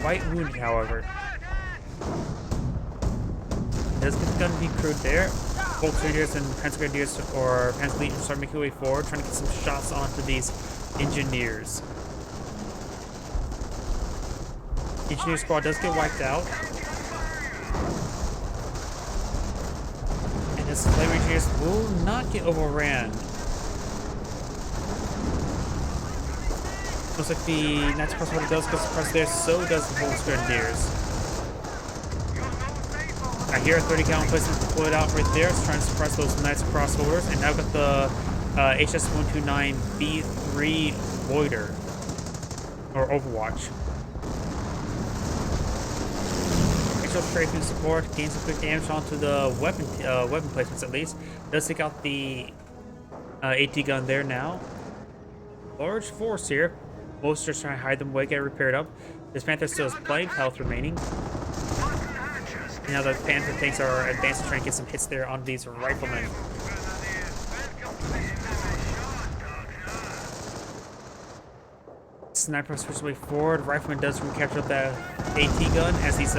Quite wounded, however. Does get the gun to be crewed there. Both Rangers and Panzer Grenadiers or Panzer Legion start making their way forward, trying to get some shots onto these engineers. Engineer squad does get wiped out. His flame engineers will not get overran. Looks like the Knights Crossbow does get suppressed there, so does the Bolts Grenadiers. I hear a 30 gallon placement deployed out right there, it's trying to suppress those Knights Crossholders, and now got the HS-129B3 Voider, or Overwatch. Strafing support, gains some quick damage onto the weapon placements at least. Does take out the AT gun there now. Large force here. Most just trying to hide them away, get it repaired up. This Panther still has plenty of health remaining. And now the Panther tanks are advancing, trying to get some hits there on these riflemen. Sniper switches way forward. Rifleman does recapture that AT gun as these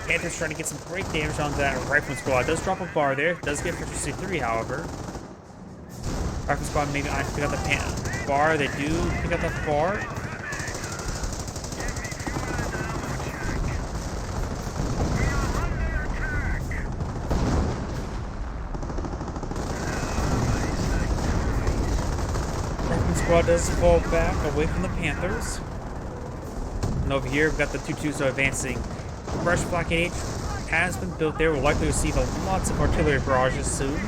Panthers trying to get some great damage on that rifleman squad. Does drop a bar there. Does get efficiency 3, however. Rifleman squad maybe I pick up the bar. They do pick up that bar. Rifleman squad does fall back away from the Panthers. And over here we've got the 2-2s advancing. Fresh blockade H has been built there. We'll likely receive lots of artillery barrages soon.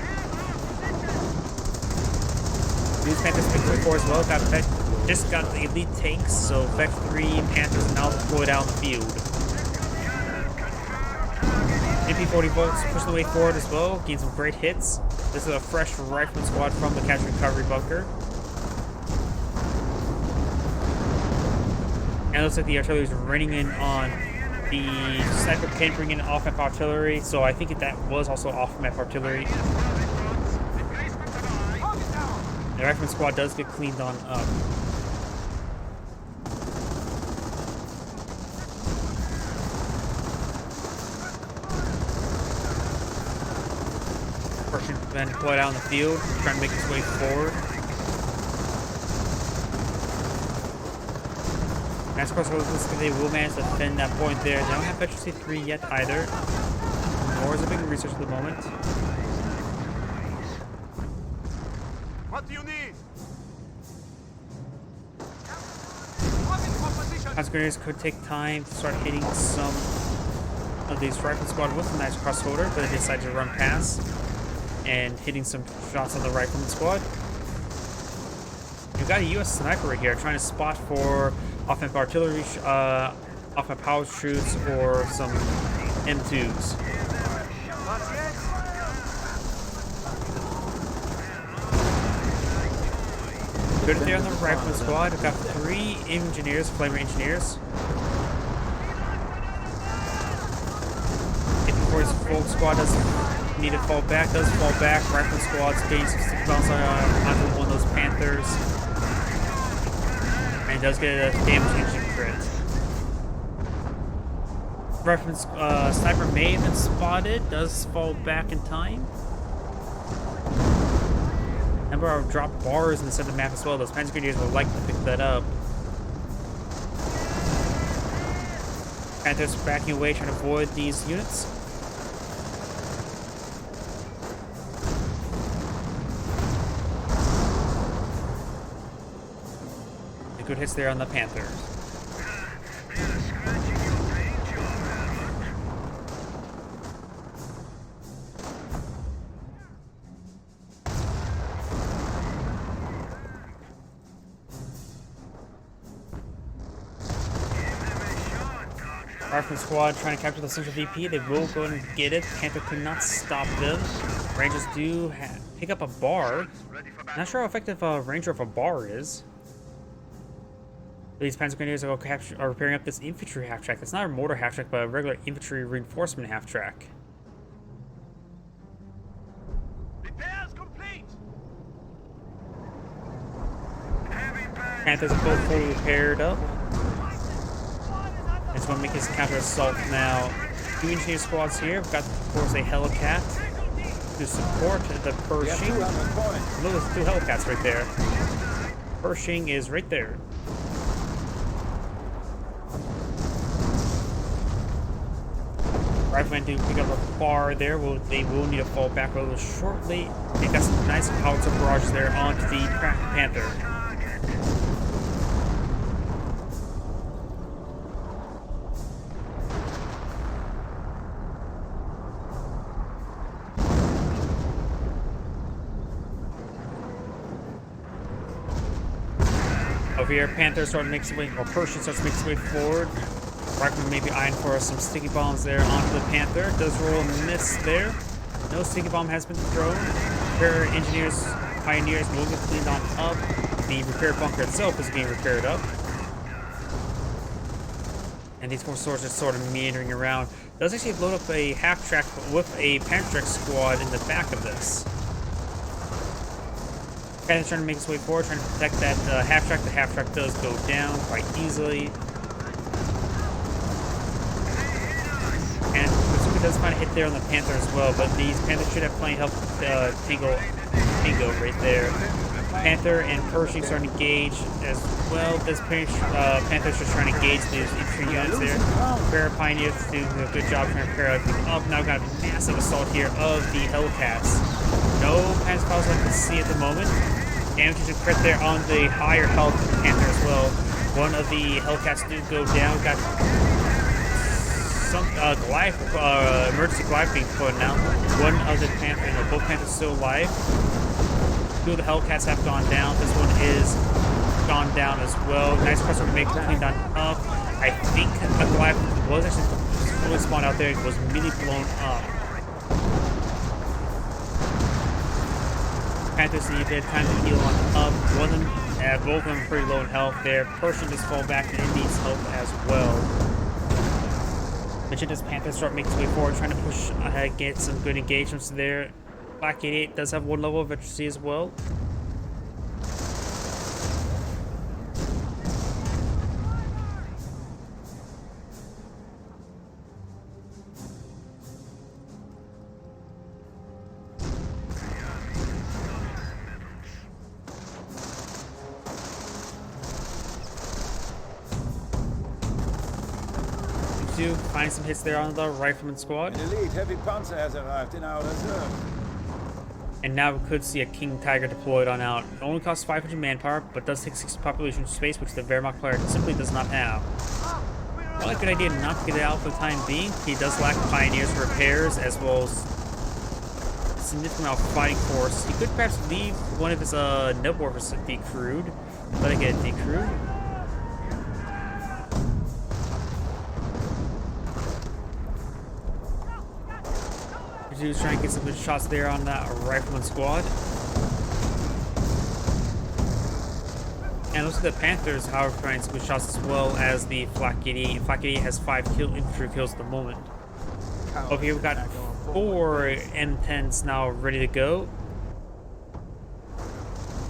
These Panthers been quick for as well. Just got the elite tanks, so Vec 3 Panthers are now deployed out in the field. MP-40 Volts push the way forward as well, gain some great hits. This is a fresh rifleman squad from the Casualty Recovery Bunker. And it looks like the artillery is raining in on the sniper can bring in off-map artillery, so I think that was also off-map artillery. The rifleman squad does get cleaned on up. Russian been deployed out in the field, trying to make his way forward. As of course, looks like they will manage to defend that point there. They don't have Veterancy 3 yet either. Nor is a big research at the moment. What do you need? House Grenadiers could take time to start hitting some of these rifle squad with a nice crossholder, but they decided to run past and hitting some shots on the rifleman squad. You've got a US sniper right here trying to spot for off-map artillery, off-map power troops, or some M2s. Good there on the rifle squad. We've got 3 engineers, flamer engineers. If full squad doesn't need to fall back, does fall back. Rifle squad's getting some stick bounce onto one of those Panthers. And does get a damage engine crit. Reference sniper may have been spotted, does fall back in time. Remember our drop bars in the center of the map as well. Those Panzer Grenadiers will like to pick that up. Panthers backing away, trying to avoid these units. Good hits there on the Panthers. Rifle squad trying to capture the central VP. They will go and get it. Panther could not stop them. Rangers do pick up a bar. Not sure how effective a ranger of a bar is. These Panzer Grenadiers are repairing up this infantry half-track. It's not a mortar half-track, but a regular infantry reinforcement half-track. Repairs complete. Panthers are both fully repaired up. It's going to make his counter-assault now. 2 engineer squads here. We've got, of course, a Hellcat to support the Pershing. Look at 2 Hellcats right there. Pershing is right there. Riflemen do pick up a bar there. They will need to fall back a little shortly. They got some nice howitzer barrages there onto the Panther. Over here, Panther starts to make its way, or Pershing starts to make its way forward. Rifleman may be eyeing for some sticky bombs there onto the Panther. Does roll a miss there. No sticky bomb has been thrown. Repair engineers, pioneers will get cleaned on up. The repair bunker itself is being repaired up. And these 4 swords are sort of meandering around. Does actually load up a half-track with a Panther squad in the back of this. Panther's trying to make its way forward, trying to protect that half-track. The half-track does go down quite easily. And Bazooka does find a hit there on the Panther as well, but these Panthers should have plenty of help with Tango right there. Panther and Pershing starting to engage as well. This Panther's just trying to engage these infantry units there. Repair Pioneers do a good job trying to repair everything up. Now we've got a massive assault here of the Hellcats. No Panzer files I can see at the moment. Damage is a crit there on the higher health Panther as well. One of the Hellcats do go down. We've got some emergency glide being put out. One of the Panther, both Panthers still alive. 2 of the Hellcats have gone down. This one is gone down as well. Nice pressure to make clean on up. I think a glide was actually fully spawned out there. It was really blown up. Panthers need a bit of time to heal on up. Both of them pretty low in health there. Pershing just fall back and it needs help as well. Mentioned as Panthers start making its way forward, trying to push ahead, get some good engagements there. Black 88 does have 1 level of veterancy as well. Find some hits there on the Rifleman squad. An elite heavy panzer has arrived in our reserve. And now we could see a King Tiger deployed on out. It only costs 500 manpower, but does take 6 population space, which the Wehrmacht player simply does not have. Probably a good idea not to get it out for the time being. He does lack pioneers for repairs, as well as a significant amount of fighting force. He could perhaps leave one of his Nebworkers decrewed. Let it get decrewed. M2's trying to get some good shots there on that rifleman squad. And also the Panthers, however, trying some good shots as well as the Flak 88. Flak 88 has 5 infantry kills at the moment. Over here we've got 4 M10s now ready to go.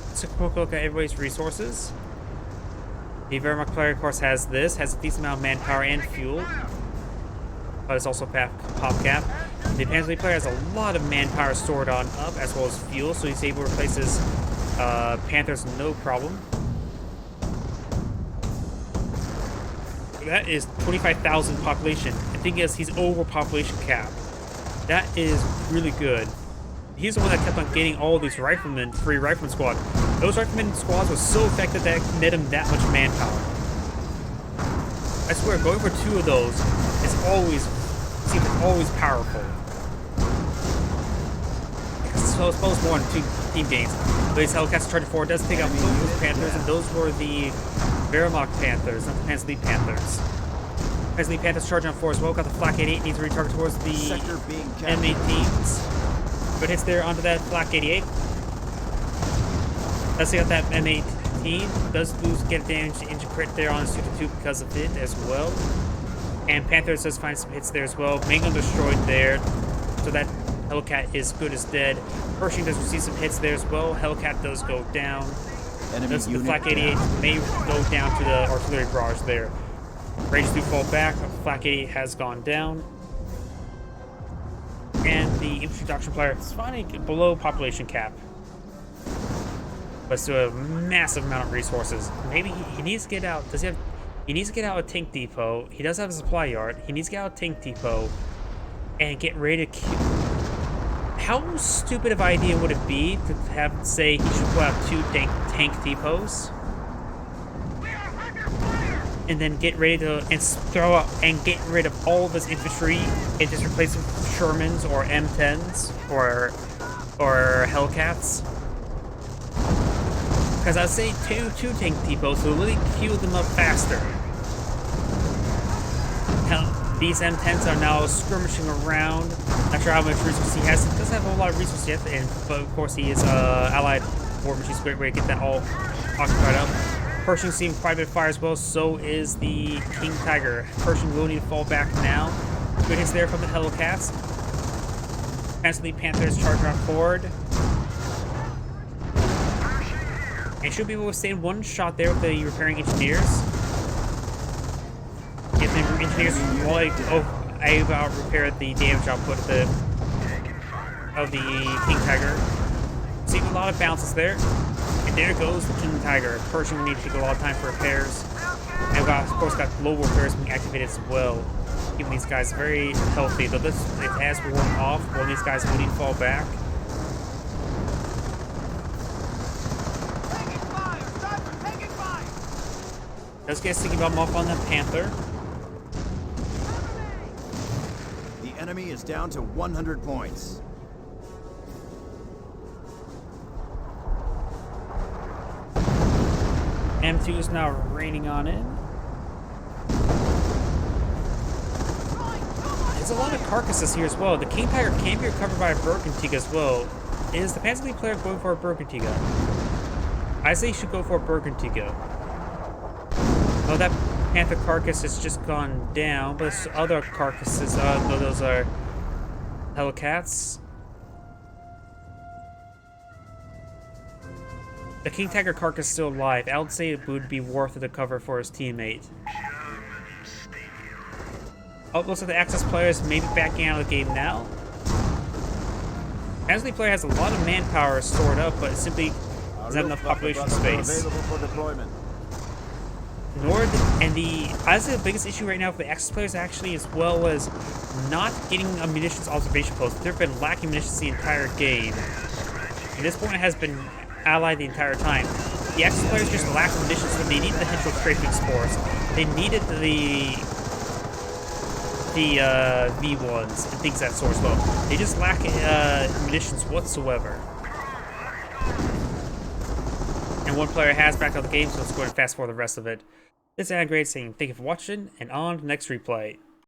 Let's take a quick look at everybody's resources. The Wehrmacht player, of course, has a decent amount of manpower and fuel. But it's also pop cap. The Panzer player has a lot of manpower stored on up as well as fuel, so he's able to replace his Panthers no problem. That is 25,000 population. The thing is, he's over population cap. That is really good. He's the one that kept on getting all these riflemen, free rifleman squad. Those rifleman squads were so effective that it net him that much manpower. I swear, going for 2 of those seems always powerful. So it's supposed more in team games. But his Hellcats charging forward does take out both those Panthers, and those were the Wehrmacht Panthers, not the Panzer League Panthers. Panzer League Panthers charging on 4 as well. Got the Flak 88, needs to retarget towards the M18s. Good hits there onto that Flak 88. Let's see out that M18. Does lose get damage into crit there on his 2-2 because of it as well. And Panthers does find some hits there as well. Mango destroyed there. So that Hellcat is good as dead. Pershing does receive some hits there as well. Hellcat does go down. The Flak 88 may go down to the artillery barrage there. Rangers do fall back. Flak 88 has gone down. And the infantry doctrine player is finally below population cap. But still a massive amount of resources. Maybe he needs to get out. He needs to get out a tank depot. He does have a supply yard. He needs to get out a tank depot and get ready to kill. How stupid of an idea would it be to have say he should put out 2 tank depots and then get ready to throw out and get rid of all of his infantry and just replace them with Shermans or M10s or Hellcats? Because I'd say two tank depots will really heal them up faster. Hell, these M10s are now skirmishing around. Not sure how much resources he has. He doesn't have a lot of resources yet, but of course he is allied war machines. Great way to get that all occupied up. Pershing seeing quite a bit of fire as well. So is the King Tiger. Pershing will need to fall back now. Good hits there from the Hellcats. Panzer League Panthers charge around forward. And should be able to withstand 1 shot there with the repairing engineers. Get the engineers about repair the damage output of the King Tiger. Seeing a lot of bounces there. And there goes the King Tiger. Pershing will need to take a lot of time for repairs. And we've of course got global repairs being activated as well. Keeping these guys very healthy. Though it has worn off, one of these guys will need to fall back. Does get a sticky bomb off on the Panther. The enemy is down to 100 points. M2 is now raining on in. There's a lot of carcasses here as well. The King Tiger can be recovered by a Bergantiga as well. Is the Panzer League player going for a Bergantiga? I say he should go for a Bergantiga. Oh, that Panther carcass has just gone down, but there's other carcasses, those are Hellcats. The King Tiger carcass is still alive. I would say it would be worth it to cover for his teammate. Oh, looks like the Access players may be backing out of the game now. Panzer League player has a lot of manpower stored up, but it simply doesn't have enough population space. I'd say the biggest issue right now for the Access players actually, as well as not getting a munitions observation post. They've been lacking munitions the entire game. At this point, it has been allied the entire time. The Access players just lack munitions, so they need the Hedgehog Strafing Spores. They needed the V1s and things of that sort as well. They just lack munitions whatsoever. And one player has backed out the game, so let's go ahead and fast forward the rest of it. This is AlfredJodocusKwak saying thank you for watching, and on to the next replay.